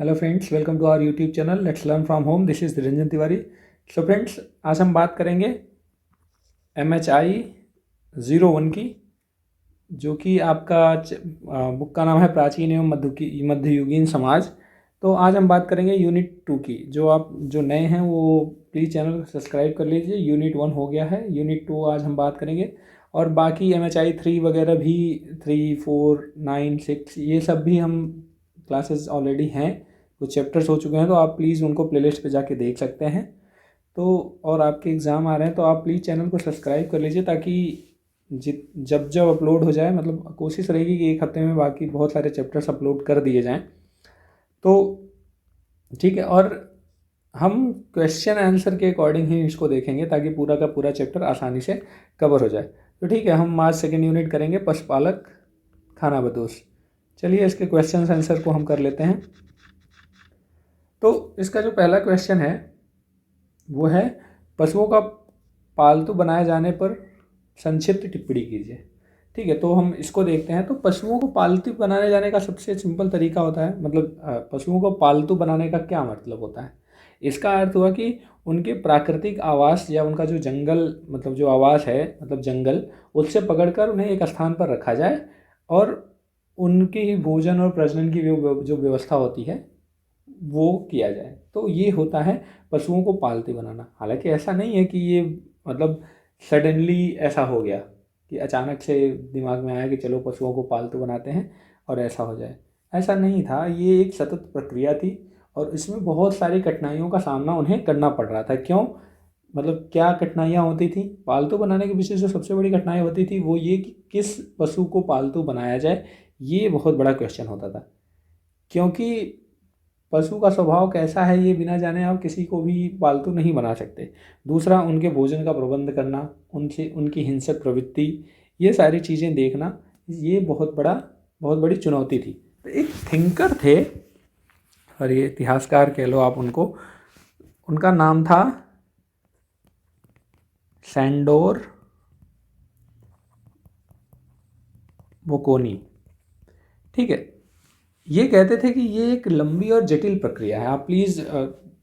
Hello friends, welcome to our YouTube channel let's learn from home. This is Niranjan Tiwari. So friends, आज हम बात करेंगे MHI 01 की, जो कि आपका बुक का नाम है प्राचीन एवं मध्ययुगीन समाज। तो आज हम बात करेंगे यूनिट 2 की। जो नए हैं वो प्लीज़ चैनल को सब्सक्राइब कर लीजिए। यूनिट 1 हो गया है, यूनिट 2 आज हम बात करेंगे। और बाकी MHI 3 वगैरह भी 3, 4, 9, 6 ये सब भी हम क्लासेस ऑलरेडी हैं, कुछ चैप्टर्स हो चुके हैं, तो आप प्लीज़ उनको प्लेलिस्ट पे जाके देख सकते हैं। तो और आपके एग्ज़ाम आ रहे हैं तो आप प्लीज़ चैनल को सब्सक्राइब कर लीजिए, ताकि जब जब अपलोड हो जाए, मतलब कोशिश रहेगी कि एक हफ्ते में बाकी बहुत सारे चैप्टर्स अपलोड कर दिए जाएं। तो ठीक है, और हम क्वेश्चन आंसर के अकॉर्डिंग ही इसको देखेंगे, ताकि पूरा का पूरा चैप्टर आसानी से कवर हो जाए। तो ठीक है, हम आज सेकेंड यूनिट करेंगे पशुपालक खानाबदोश। चलिए इसके क्वेश्चन आंसर को हम कर लेते हैं। तो इसका जो पहला क्वेश्चन है वो है, पशुओं का पालतू बनाए जाने पर संक्षिप्त टिप्पणी कीजिए। ठीक है, तो हम इसको देखते हैं। तो पशुओं को पालतू बनाने जाने का सबसे सिंपल तरीका होता है, मतलब पशुओं को पालतू बनाने का क्या मतलब होता है। इसका अर्थ हुआ कि उनके प्राकृतिक आवास या उनका जो जंगल, मतलब जो आवास है, मतलब जंगल, उससे पकड़कर उन्हें एक स्थान पर रखा जाए और उनके ही भोजन और प्रजनन की जो व्यवस्था होती है वो किया जाए। तो ये होता है पशुओं को पालतू बनाना। हालांकि ऐसा नहीं है कि ये मतलब सडनली ऐसा हो गया कि अचानक से दिमाग में आया कि चलो पशुओं को पालतू बनाते हैं और ऐसा हो जाए। ऐसा नहीं था, ये एक सतत प्रक्रिया थी और इसमें बहुत सारी कठिनाइयों का सामना उन्हें करना पड़ रहा था। क्यों, मतलब क्या कठिनाइयाँ होती थी पालतू बनाने के पीछे? जो सबसे बड़ी कठिनाई होती थी वो ये कि किस पशु को पालतू बनाया जाए, ये बहुत बड़ा क्वेश्चन होता था। क्योंकि पशु का स्वभाव कैसा है ये बिना जाने आप किसी को भी पालतू नहीं बना सकते। दूसरा, उनके भोजन का प्रबंध करना, उनसे उनकी हिंसक प्रवृत्ति, ये सारी चीज़ें देखना, ये बहुत बड़ी चुनौती थी। तो एक थिंकर थे, और ये इतिहासकार कह लो आप उनको, उनका नाम था सैंडोर बोकोनी। ठीक है, ये कहते थे कि ये एक लंबी और जटिल प्रक्रिया है। आप प्लीज़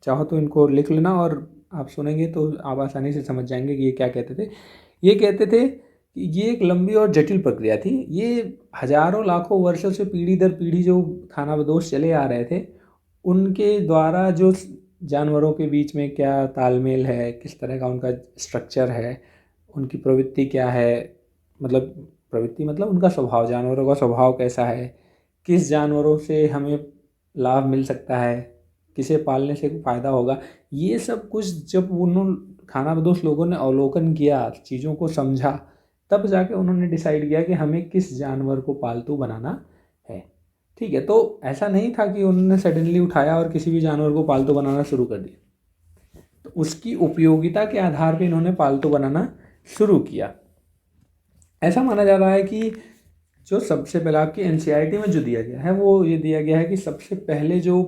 चाहो तो इनको लिख लेना, और आप सुनेंगे तो आप आसानी से समझ जाएंगे कि ये क्या कहते थे। ये कहते थे कि ये एक लंबी और जटिल प्रक्रिया थी। ये हजारों लाखों वर्षों से पीढ़ी दर पीढ़ी जो खानाबदोश चले आ रहे थे, उनके द्वारा जो जानवरों के बीच में क्या तालमेल है, किस तरह का उनका स्ट्रक्चर है, उनकी प्रवृत्ति क्या है, मतलब प्रवृत्ति मतलब उनका स्वभाव, जानवरों का स्वभाव कैसा है, किस जानवरों से हमें लाभ मिल सकता है, किसे पालने से फ़ायदा होगा, ये सब कुछ जब उन्होंने खानाबदोश लोगों ने अवलोकन किया, चीज़ों को समझा, तब जाके उन्होंने डिसाइड किया कि हमें किस जानवर को पालतू बनाना है। ठीक है, तो ऐसा नहीं था कि उन्होंने सडनली उठाया और किसी भी जानवर को पालतू बनाना शुरू कर दिया। तो उसकी उपयोगिता के आधार पर इन्होंने पालतू बनाना शुरू किया। ऐसा माना जा रहा है कि जो सबसे पहले आपकी NCERT में जो दिया गया है वो ये दिया गया है कि सबसे पहले जो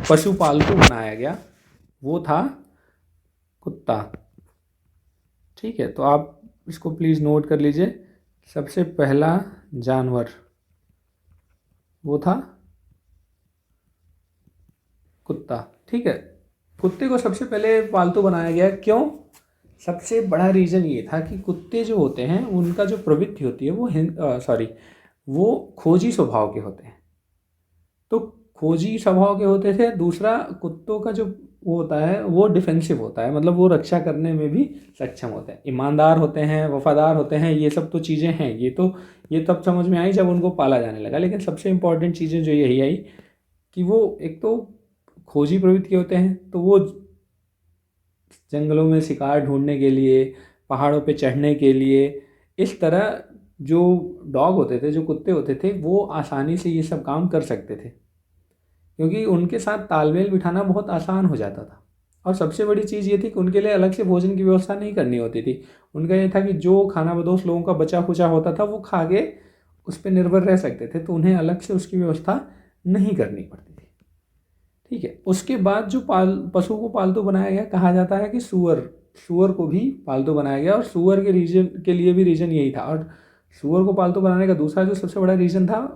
पशु पालतू बनाया गया वो था कुत्ता। ठीक है, तो आप इसको प्लीज़ नोट कर लीजिए। सबसे पहला जानवर वो था कुत्ता। ठीक है, कुत्ते को सबसे पहले पालतू बनाया गया। क्यों? सबसे बड़ा रीज़न ये था कि कुत्ते जो होते हैं उनका जो प्रवृत्ति होती है वो खोजी स्वभाव के होते हैं। तो खोजी स्वभाव के होते थे। दूसरा, कुत्तों का जो वो होता है वो डिफेंसिव होता है, मतलब वो रक्षा करने में भी सक्षम होते हैं, ईमानदार होते हैं, वफादार होते हैं। ये सब तो चीज़ें हैं, ये तब समझ में आई जब उनको पाला जाने लगा। लेकिन सबसे इम्पॉर्टेंट चीज़ें जो यही आई कि वो एक तो खोजी प्रवृत्ति के होते हैं, तो वो जंगलों में शिकार ढूंढने के लिए, पहाड़ों पे चढ़ने के लिए, इस तरह जो डॉग होते थे, जो कुत्ते होते थे, वो आसानी से ये सब काम कर सकते थे, क्योंकि उनके साथ तालमेल बिठाना बहुत आसान हो जाता था। और सबसे बड़ी चीज़ ये थी कि उनके लिए अलग से भोजन की व्यवस्था नहीं करनी होती थी। उनका ये था कि जो खानाबदोश लोगों का बचा खुचा होता था वो खा के उस पर निर्भर रह सकते थे, तो उन्हें अलग से उसकी व्यवस्था नहीं करनी पड़ती थी। ठीक है, उसके बाद जो पशु को पालतू बनाया गया, कहा जाता है कि सुअर को भी पालतू बनाया गया, और सुअर के लिए भी रीज़न यही था। और सुअर को पालतू बनाने का दूसरा जो सबसे बड़ा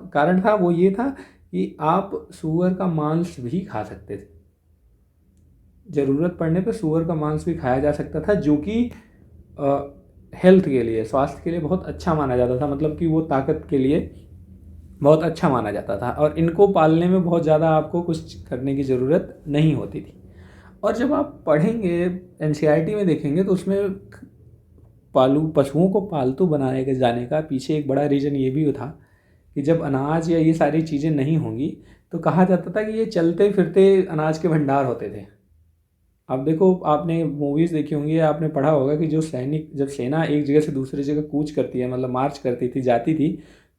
कारण था वो ये था कि आप सूअर का मांस भी खा सकते थे। ज़रूरत पड़ने पे सूअर का मांस भी खाया जा सकता था, जो कि हेल्थ के लिए, स्वास्थ्य के लिए बहुत अच्छा माना जाता था। मतलब कि वो ताकत के लिए बहुत अच्छा माना जाता था, और इनको पालने में बहुत ज़्यादा आपको कुछ करने की ज़रूरत नहीं होती थी। और जब आप पढ़ेंगे एनसीईआरटी में देखेंगे तो उसमें पशुओं को पालतू बनाने के जाने का पीछे एक बड़ा रीज़न ये भी था कि जब अनाज या ये सारी चीज़ें नहीं होंगी तो कहा जाता था कि ये चलते फिरते अनाज के भंडार होते थे। अब देखो, आपने मूवीज़ देखी होंगी या आपने पढ़ा होगा कि जो सैनिक, जब सेना एक जगह से दूसरी जगह कूच करती है, मतलब मार्च करती थी, जाती थी,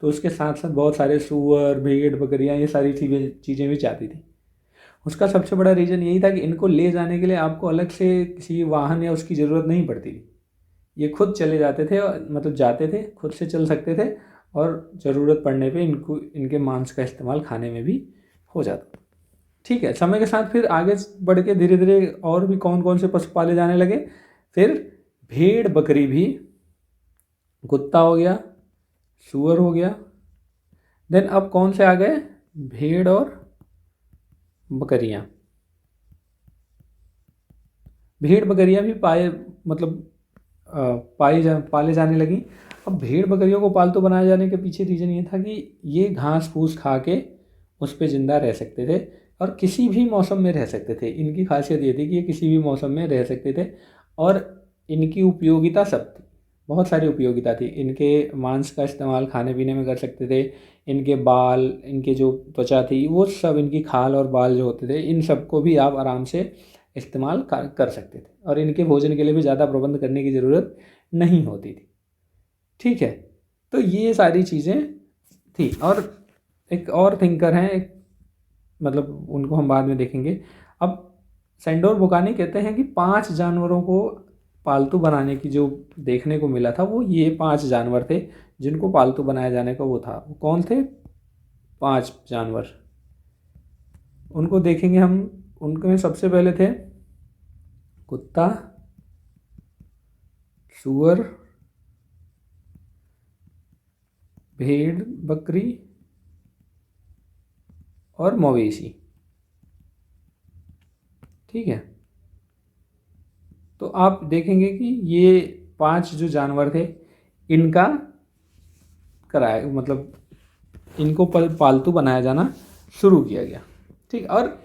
तो उसके साथ साथ बहुत सारे सूअर, भेड़, बकरियाँ, ये सारी चीज़ें भी जाती थी। उसका सबसे बड़ा रीज़न यही था कि इनको ले जाने के लिए आपको अलग से किसी वाहन या उसकी ज़रूरत नहीं पड़ती थी। ये खुद चले जाते थे, और मतलब जाते थे, खुद से चल सकते थे, और ज़रूरत पड़ने पे इनके मांस का इस्तेमाल खाने में भी हो जाता था। ठीक है, समय के साथ फिर आगे बढ़ के धीरे धीरे और भी कौन कौन से पशु पाले जाने लगे। फिर भेड़ बकरी भी, कुत्ता हो गया, सूअर हो गया, देन अब कौन से आ गए, भेड़ और बकरियां। भेड़ बकरियां भी मतलब पाले जाने लगी। अब भेड़ बकरियों को पालतू बनाए जाने के पीछे रीज़न ये था कि ये घास फूस खा के उस पर ज़िंदा रह सकते थे, और किसी भी मौसम में रह सकते थे। इनकी खासियत ये थी कि ये किसी भी मौसम में रह सकते थे, और इनकी उपयोगिता सब थी, बहुत सारी उपयोगिता थी। इनके मांस का इस्तेमाल खाने पीने में कर सकते थे। इनके बाल, इनके जो त्वचा थी, वो सब, इनकी खाल और बाल जो होते थे, इन सबको भी आप आराम से इस्तेमाल कर सकते थे, और इनके भोजन के लिए भी ज़्यादा प्रबंध करने की ज़रूरत नहीं होती थी। ठीक है, तो ये सारी चीज़ें थी। और एक और थिंकर हैं, एक मतलब उनको हम बाद में देखेंगे। अब सैंडोर बोकानी कहते हैं कि 5 जानवरों को पालतू बनाने की जो देखने को मिला था, वो ये 5 जानवर थे जिनको पालतू बनाया जाने का वो था। वो कौन थे 5 जानवर, उनको देखेंगे हम। उनमें सबसे पहले थे कुत्ता, सूअर, भेड़ बकरी और मवेशी। ठीक है, तो आप देखेंगे कि ये 5 जो जानवर थे, इनका कराया, मतलब इनको पालतू बनाया जाना शुरू किया गया। ठीक, और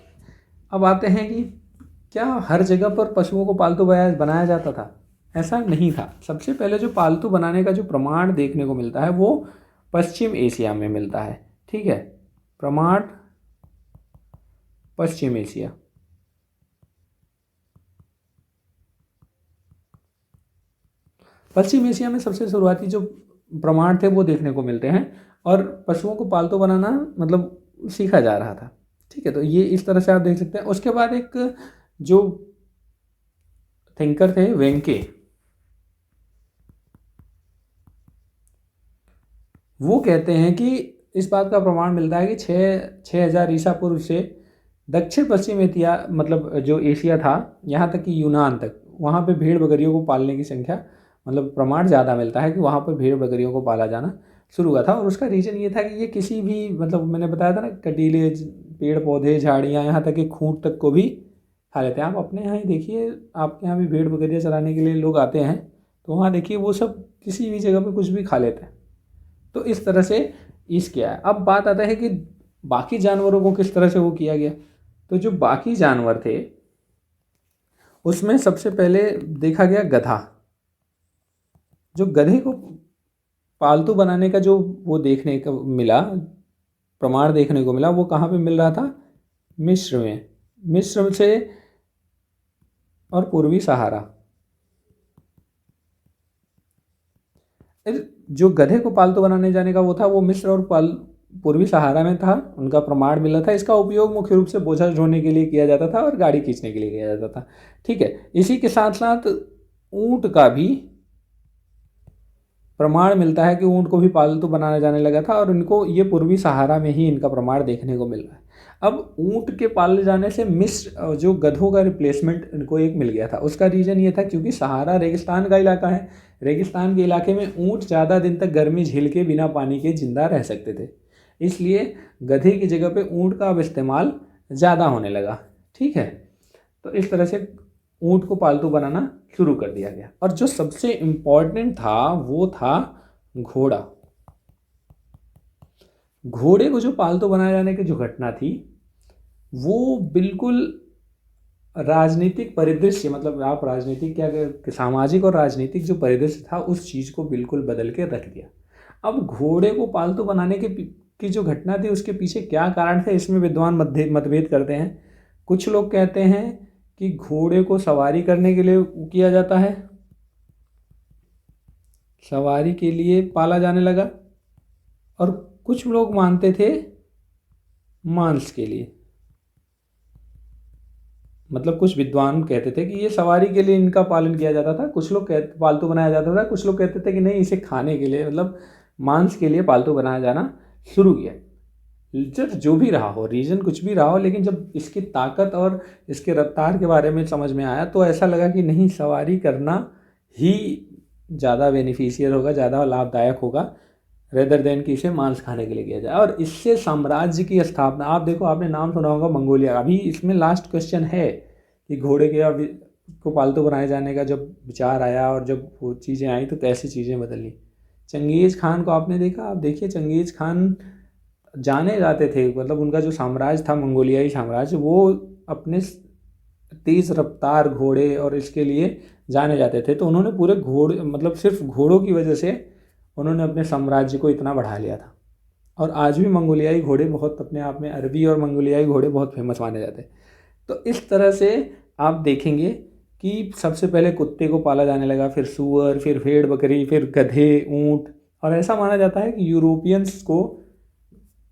अब आते हैं कि क्या हर जगह पर पशुओं को पालतू बनाया जाता था? ऐसा नहीं था। सबसे पहले जो पालतू बनाने का जो प्रमाण देखने को मिलता है वो पश्चिम एशिया में मिलता है। ठीक है, प्रमाण पश्चिम एशिया। पश्चिम एशिया में सबसे शुरुआती जो प्रमाण थे वो देखने को मिलते हैं, और पशुओं को पालतू बनाना मतलब सीखा जा रहा था। ठीक है, तो ये इस तरह से आप देख सकते हैं। उसके बाद एक जो थिंकर थे वेंके, वो कहते हैं कि इस बात का प्रमाण मिलता है कि 6000 ईसा पूर्व से दक्षिण पश्चिम एशिया, मतलब जो एशिया था, यहाँ तक कि यूनान तक, वहाँ पे भेड़ बकरियों को पालने की संख्या, मतलब प्रमाण ज़्यादा मिलता है कि वहाँ पर भेड़ बकरियों को पाला जाना शुरू हुआ था। और उसका रीज़न ये था कि ये किसी भी, मतलब मैंने बताया था ना, कटीले पेड़ पौधे, झाड़ियाँ, यहाँ तक कि खूंट तक को भी खा लेते हैं। आप अपने यहाँ ही देखिए, आपके यहाँ भी भेड़ बकरियाँ चराने के लिए लोग आते हैं, तो वहाँ देखिए वो सब किसी भी जगह पर कुछ भी खा लेते हैं। तो इस तरह से इस किया है। अब बात आता है कि बाकी जानवरों को किस तरह से वो किया गया। तो जो बाकी जानवर थे उसमें सबसे पहले देखा गया गधा। जो गधे को पालतू बनाने का जो वो देखने को मिला, प्रमाण देखने को मिला, वो कहाँ पे मिल रहा था? मिस्र में, मिस्र से और पूर्वी सहारा। जो गधे को पालतू बनाने जाने का वो था, वो मिस्र और पूर्वी सहारा में था, उनका प्रमाण मिला था। इसका उपयोग मुख्य रूप से बोझा ढोने के लिए किया जाता था और गाड़ी खींचने के लिए किया जाता था। ठीक है, इसी के साथ साथ ऊंट का भी प्रमाण मिलता है कि ऊंट को भी पालतू बनाया जाने लगा था, और इनको ये पूर्वी सहारा में ही इनका प्रमाण देखने को मिल रहा है। अब ऊंट के पाले जाने से मिस्र जो गधों का रिप्लेसमेंट इनको एक मिल गया था। उसका रीज़न ये था क्योंकि सहारा रेगिस्तान का इलाका है, रेगिस्तान के इलाके में ऊंट ज़्यादा दिन तक गर्मी झेल के बिना पानी के जिंदा रह सकते थे, इसलिए गधे की जगह पे ऊँट का अब इस्तेमाल ज़्यादा होने लगा। ठीक है, तो इस तरह से ऊँट को पालतू बनाना शुरू कर दिया गया। और जो सबसे इम्पोर्टेंट था वो था घोड़ा। घोड़े को जो पालतू बनाए जाने की जो घटना थी वो बिल्कुल राजनीतिक परिदृश्य, मतलब आप राजनीतिक क्या सामाजिक और राजनीतिक जो परिदृश्य था उस चीज़ को बिल्कुल बदल के रख दिया। अब घोड़े को पालतू बनाने की जो घटना थी उसके पीछे क्या कारण थे, इसमें विद्वान मतभेद करते हैं। कुछ लोग कहते हैं कि घोड़े को सवारी करने के लिए किया जाता है, सवारी के लिए पाला जाने लगा। और कुछ लोग मानते थे मांस के लिए, मतलब कुछ विद्वान कहते थे कि ये सवारी के लिए इनका पालन किया जाता था। कुछ लोग कहते पालतू बनाया जाता था, कुछ लोग कहते थे कि नहीं, इसे खाने के लिए, मतलब मांस के लिए पालतू बनाया जाना शुरू किया। जब जो भी रहा हो, रीज़न कुछ भी रहा हो, लेकिन जब इसकी ताकत और इसके रफ्तार के बारे में समझ में आया तो ऐसा लगा कि नहीं, सवारी करना ही ज़्यादा बेनिफिशियल होगा, ज़्यादा लाभदायक होगा, रेदर देन कि इसे मांस खाने के लिए किया जाए। और इससे साम्राज्य की स्थापना, आप देखो, आपने नाम सुना होगा मंगोलिया। अभी इसमें लास्ट क्वेश्चन है कि घोड़े के अभी को पालतू बनाए जाने का जब विचार आया और जब वो चीज़ें आई तो कैसी चीज़ें बदली। चंगेज़ खान को आपने देखा, आप देखिए चंगेज़ खान जाने जाते थे, मतलब उनका जो साम्राज्य था मंगोलियाई साम्राज्य, वो अपने तेज़ रफ्तार घोड़े और इसके लिए जाने जाते थे। तो उन्होंने पूरे घोड़े, मतलब सिर्फ घोड़ों की वजह से उन्होंने अपने साम्राज्य को इतना बढ़ा लिया था। और आज भी मंगोलियाई घोड़े बहुत अपने आप में, अरबी और मंगोलियाई घोड़े बहुत फेमस माने जाते हैं। तो इस तरह से आप देखेंगे कि सबसे पहले कुत्ते को पाला जाने लगा, फिर सूअर, फिर भेड़ बकरी, फिर गधे, ऊँट। और ऐसा माना जाता है कि यूरोपियंस को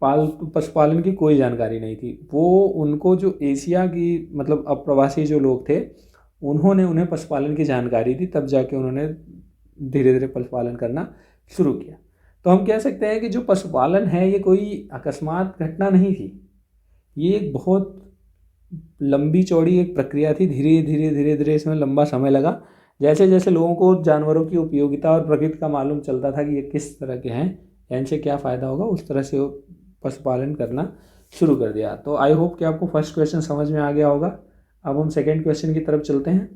पशुपालन की कोई जानकारी नहीं थी। वो उनको जो एशिया की, मतलब अप्रवासी जो लोग थे, उन्होंने उन्हें पशुपालन की जानकारी दी, तब जाके उन्होंने धीरे धीरे पशुपालन करना शुरू किया। तो हम कह सकते हैं कि जो पशुपालन है ये कोई अकस्मात घटना नहीं थी, ये एक बहुत लंबी चौड़ी एक प्रक्रिया थी। धीरे धीरे धीरे धीरे इसमें लंबा समय लगा। जैसे जैसे लोगों को जानवरों की उपयोगिता और प्रकृति का मालूम चलता था कि ये किस तरह के हैं या इनसे क्या फ़ायदा होगा, उस तरह से वो पशुपालन करना शुरू कर दिया। तो आई होप कि आपको फर्स्ट क्वेश्चन समझ में आ गया होगा। अब हम सेकेंड क्वेश्चन की तरफ चलते हैं।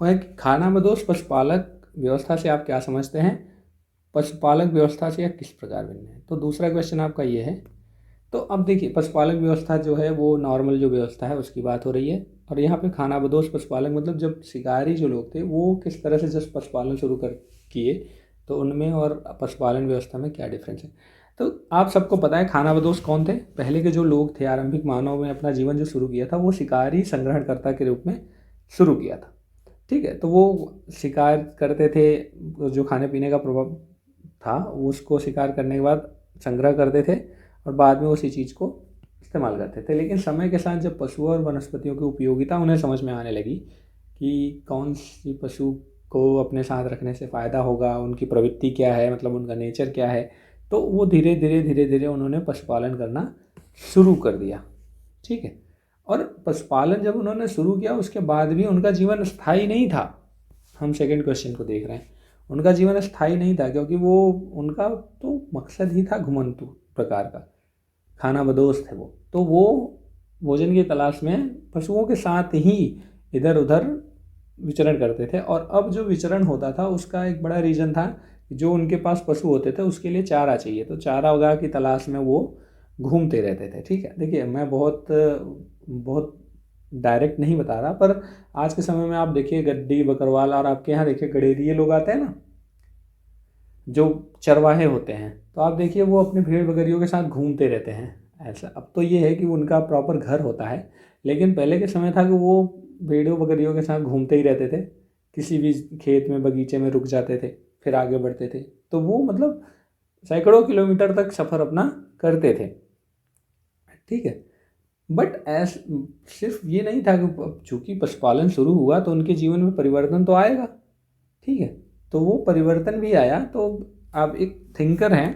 वह है कि खानाबदोश पशुपालक व्यवस्था से आप क्या समझते हैं, पशुपालक व्यवस्था से यह किस प्रकार भिन्न है। तो दूसरा क्वेश्चन आपका ये है। तो अब देखिए, पशुपालक व्यवस्था जो है वो नॉर्मल जो व्यवस्था है उसकी बात हो रही है। और यहाँ पे खानाबदोश पशुपालक मतलब जब शिकारी जो लोग थे वो किस तरह से जब पशुपालन शुरू कर किए, तो उनमें और पशुपालन व्यवस्था में क्या डिफरेंस है। तो आप सबको पता है खानाबदोश कौन थे। पहले के जो लोग थे, आरंभिक मानव में अपना जीवन जो शुरू किया था वो शिकारी संग्रहणकर्ता के रूप में शुरू किया था। ठीक है, तो वो शिकार करते थे, जो खाने पीने का प्रभाव था उसको शिकार करने के बाद संग्रह करते थे और बाद में उसी चीज़ को इस्तेमाल करते थे। लेकिन समय के साथ जब पशुओं और वनस्पतियों की उपयोगिता उन्हें समझ में आने लगी कि कौन सी पशु को अपने साथ रखने से फ़ायदा होगा, उनकी प्रवृत्ति क्या है, मतलब उनका नेचर क्या है, तो वो धीरे धीरे धीरे धीरे उन्होंने पशुपालन करना शुरू कर दिया। ठीक है, और पशुपालन जब उन्होंने शुरू किया उसके बाद भी उनका जीवन स्थायी नहीं था। हम सेकंड क्वेश्चन को देख रहे हैं, उनका जीवन स्थायी नहीं था क्योंकि वो, उनका तो मकसद ही था घुमंतु प्रकार का, खानाबदोश थे वो। तो वो भोजन की तलाश में पशुओं के साथ ही इधर उधर विचरण करते थे। और अब जो विचरण होता था उसका एक बड़ा रीज़न था कि जो उनके पास पशु होते थे उसके लिए चारा चाहिए, तो चारा वगैरह की तलाश में वो घूमते रहते थे। ठीक है, देखिए मैं बहुत बहुत डायरेक्ट नहीं बता रहा, पर आज के समय में आप देखिए गड्डी बकरवाल और आपके यहाँ देखिए गडेरिए लोग आते हैं ना, जो चरवाहे होते हैं, तो आप देखिए वो अपने भेड़ बकरियों के साथ घूमते रहते हैं। ऐसा अब तो ये है कि उनका प्रॉपर घर होता है, लेकिन पहले के समय था कि वो भेड़ों बकरियों के साथ घूमते ही रहते थे, किसी भी खेत में बगीचे में रुक जाते थे, फिर आगे बढ़ते थे। तो वो मतलब सैकड़ों किलोमीटर तक सफ़र अपना करते थे। ठीक है, बट सिर्फ ये नहीं था कि चूँकि पशुपालन शुरू हुआ तो उनके जीवन में परिवर्तन तो आएगा। ठीक है, तो वो परिवर्तन भी आया। तो आप एक थिंकर हैं,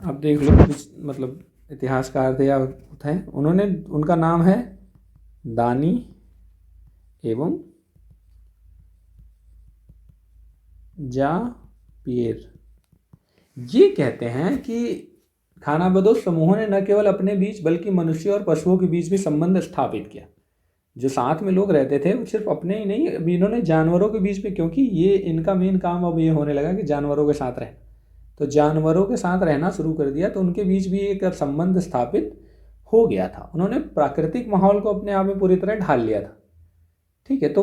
आप देख लो, मतलब इतिहासकार थे या थे, उन्होंने, उनका नाम है दानी एवं जा पियर। ये कहते हैं कि खानाबदोश समूहों ने न केवल अपने बीच बल्कि मनुष्य और पशुओं के बीच भी संबंध स्थापित किया। जो साथ में लोग रहते थे वो सिर्फ अपने ही नहीं, अभी इन्होंने जानवरों के बीच में, क्योंकि ये इनका मेन काम अब ये होने लगा कि जानवरों के साथ रहे, तो जानवरों के साथ रहना शुरू कर दिया, तो उनके बीच भी एक संबंध स्थापित हो गया था। उन्होंने प्राकृतिक माहौल को अपने आप में पूरी तरह ढाल लिया था। ठीक है, तो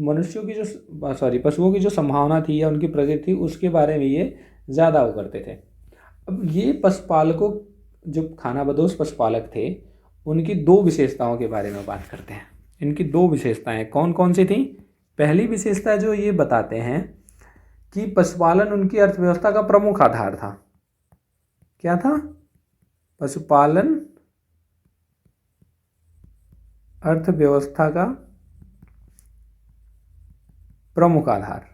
मनुष्यों की जो पशुओं की जो संभावना थी या उनकी प्रकृति, उसके बारे में ये ज़्यादा वो करते थे। अब ये पशुपालकों, जो खानाबदोश पशुपालक थे, उनकी दो विशेषताओं के बारे में बात करते हैं। इनकी दो विशेषताएं कौन कौन सी थी? पहली विशेषता जो ये बताते हैं कि पशुपालन उनकी अर्थव्यवस्था का प्रमुख आधार था। क्या था? पशुपालन अर्थव्यवस्था का प्रमुख आधार।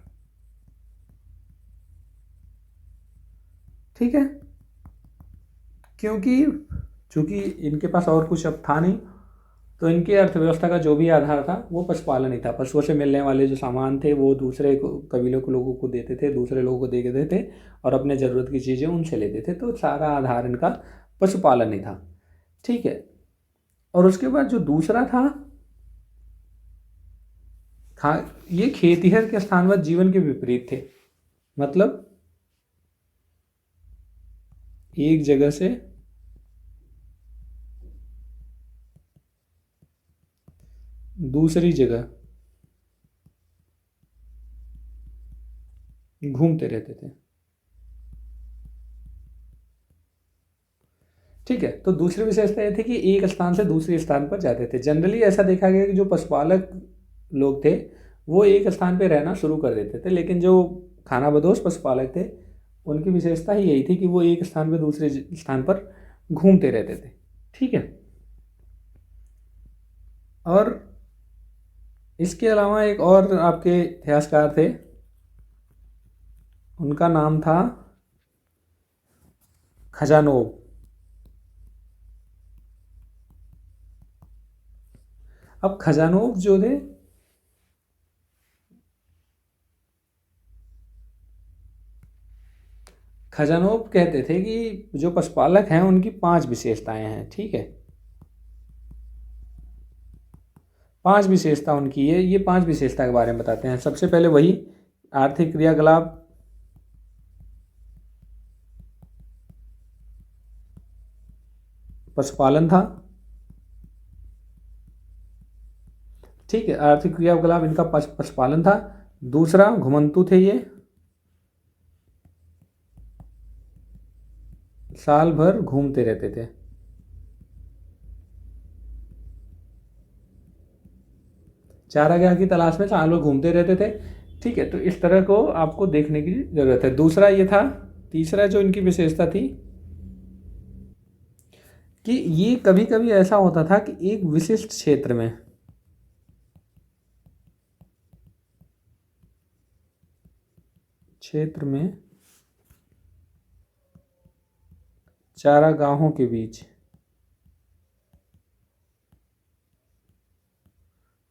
ठीक है, क्योंकि चूंकि इनके पास और कुछ अब था नहीं, तो इनकी अर्थव्यवस्था का जो भी आधार था वो पशुपालन ही था। पशुओं से मिलने वाले जो सामान थे वो दूसरे कबीलों को लोगों को देते थे, दूसरे लोगों को दे देते थे और अपने ज़रूरत की चीज़ें उनसे लेते थे। तो सारा आधार इनका पशुपालन ही था। ठीक है, और उसके बाद जो दूसरा था, ये खेतिहर के स्थानगत जीवन के विपरीत थे। मतलब एक जगह से दूसरी जगह घूमते रहते थे। ठीक है, तो दूसरी विशेषता ये थी कि एक स्थान से दूसरे स्थान पर जाते थे। जनरली ऐसा देखा गया कि जो पशुपालक लोग थे वो एक स्थान पर रहना शुरू कर देते थे, लेकिन जो खानाबदोश पशुपालक थे उनकी विशेषता ही यही थी कि वो एक स्थान पर दूसरे स्थान पर घूमते रहते थे। ठीक है, और इसके अलावा एक और आपके इतिहासकार थे, उनका नाम था खजानोव। अब खजानोव जो थे, खजानोव कहते थे कि जो पशुपालक हैं उनकी 5 विशेषताएं हैं। ठीक है, 5 विशेषता उनकी है। ये 5 विशेषता के बारे में बताते हैं। सबसे पहले वही आर्थिक क्रियाकलाप, पशुपालन था। ठीक है, आर्थिक क्रियाकलाप इनका पशुपालन था। दूसरा, घुमंतू थे ये, साल भर घूमते रहते थे। चारागाह की तलाश में साल भर घूमते रहते थे। ठीक है, तो इस तरह को आपको देखने की जरूरत है। दूसरा ये था, तीसरा जो इनकी विशेषता थी कि ये कभी कभी ऐसा होता था कि एक विशिष्ट क्षेत्र में चारागाहों के बीच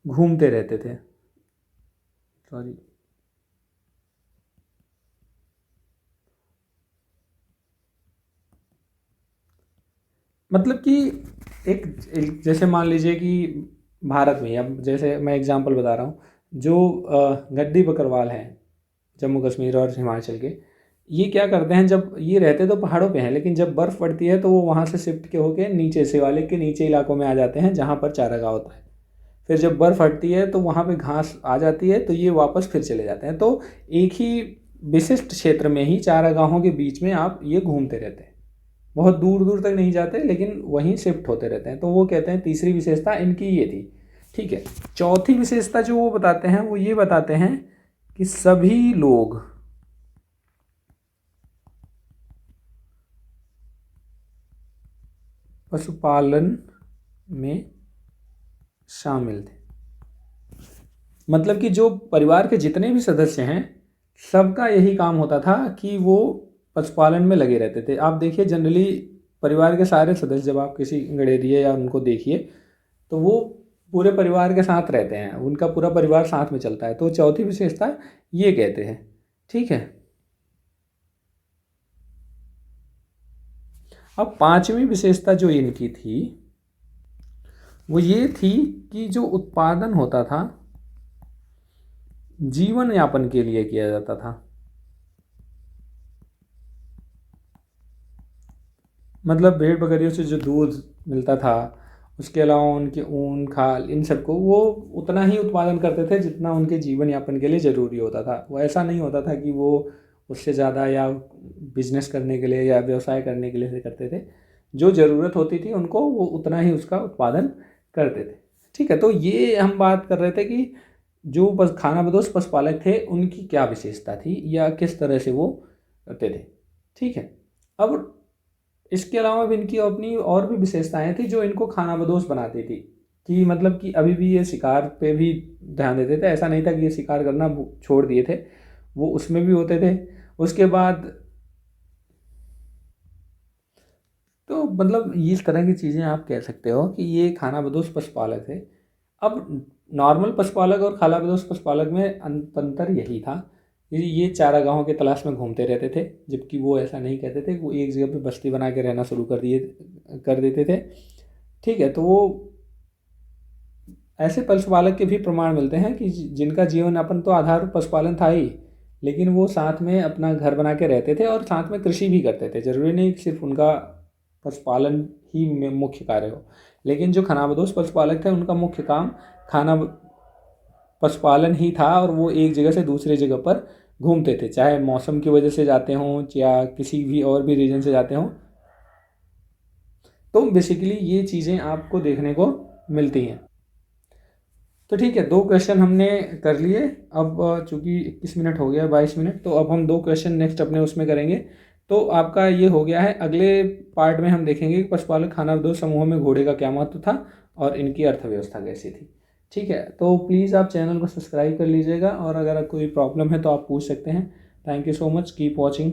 घूमते रहते थे। सॉरी, मतलब कि एक जैसे मान लीजिए कि भारत में, अब जैसे मैं एग्जांपल बता रहा हूँ, जो गड्डी बकरवाल हैं जम्मू कश्मीर और हिमाचल के, ये क्या करते हैं, जब ये रहते तो पहाड़ों पे हैं, लेकिन जब बर्फ़ पड़ती है तो वो वहाँ से शिफ्ट के होके नीचे शिवालिक के नीचे इलाकों में आ जाते हैं जहाँ पर चारागाह होता है। फिर जब बर्फ़ हटती है तो वहाँ पे घास आ जाती है, तो ये वापस फिर चले जाते हैं। तो एक ही विशिष्ट क्षेत्र में ही चारागाहों के बीच में आप ये घूमते रहते हैं, बहुत दूर दूर तक नहीं जाते, लेकिन वहीं शिफ्ट होते रहते हैं। तो वो कहते हैं तीसरी विशेषता इनकी ये थी। ठीक है, चौथी विशेषता जो वो बताते हैं वो ये बताते हैं कि सभी लोग पशुपालन में शामिल थे। मतलब कि जो परिवार के जितने भी सदस्य हैं सबका यही काम होता था कि वो पशुपालन में लगे रहते थे। आप देखिए जनरली परिवार के सारे सदस्य, जब आप किसी गड़ेरिए या उनको देखिए तो वो पूरे परिवार के साथ रहते हैं, उनका पूरा परिवार साथ में चलता है। तो चौथी विशेषता ये कहते हैं। ठीक है, अब पांचवी विशेषता जो इनकी थी वो ये थी कि जो उत्पादन होता था जीवन यापन के लिए किया जाता था। मतलब भेड़ बकरियों से जो दूध मिलता था, उसके अलावा उनके ऊन खाल इन सबको वो उतना ही उत्पादन करते थे जितना उनके जीवन यापन के लिए ज़रूरी होता था। वो ऐसा नहीं होता था कि वो उससे ज़्यादा या बिजनेस करने के लिए या व्यवसाय करने के लिए से करते थे। जो ज़रूरत होती थी उनको वो उतना ही उसका उत्पादन करते थे। ठीक है, तो ये हम बात कर रहे थे कि जो बस खानाबदोश पशुपालक थे उनकी क्या विशेषता थी या किस तरह से वो करते थे। ठीक है, अब इसके अलावा भी इनकी अपनी और भी विशेषताएं थी जो इनको खानाबदोश बनाती थी। कि मतलब कि अभी भी ये शिकार पे भी ध्यान देते थे, ऐसा नहीं था कि ये शिकार करना छोड़ दिए थे, वो उसमें भी होते थे। उसके बाद तो मतलब इस तरह की चीज़ें आप कह सकते हो कि ये खानाबदोश पशुपालक थे। अब नॉर्मल पशुपालक और खानाबदोश पशुपालक में अंतर यही था कि ये चारागाहों के तलाश में घूमते रहते थे, जबकि वो ऐसा नहीं कहते थे। वो एक जगह पे बस्ती बना के रहना शुरू कर देते थे। ठीक है, तो वो ऐसे पशुपालक के भी प्रमाण मिलते हैं कि जिनका जीवन यापन तो आधार पशुपालन था ही, लेकिन वो साथ में अपना घर बना के रहते थे और साथ में कृषि भी करते थे। जरूरी नहीं कि सिर्फ उनका पशुपालन ही में मुख्य कार्य हो। लेकिन जो खानाबदोश पशुपालक थे उनका मुख्य काम खाना पशुपालन ही था और वो एक जगह से दूसरे जगह पर घूमते थे, चाहे मौसम की वजह से जाते हों या किसी भी और भी रीजन से जाते हों। तो बेसिकली ये चीज़ें आपको देखने को मिलती हैं। तो ठीक है, दो क्वेश्चन हमने कर लिए। अब चूंकि 21 मिनट हो गया, 22 मिनट, तो अब हम दो क्वेश्चन नेक्स्ट अपने उसमें करेंगे। तो आपका ये हो गया है। अगले पार्ट में हम देखेंगे कि पशुपालक खानाबदोश समूह में घोड़े का क्या महत्व था और इनकी अर्थव्यवस्था कैसी थी। ठीक है, तो प्लीज़ आप चैनल को सब्सक्राइब कर लीजिएगा और अगर कोई प्रॉब्लम है तो आप पूछ सकते हैं। Thank you so much, keep watching.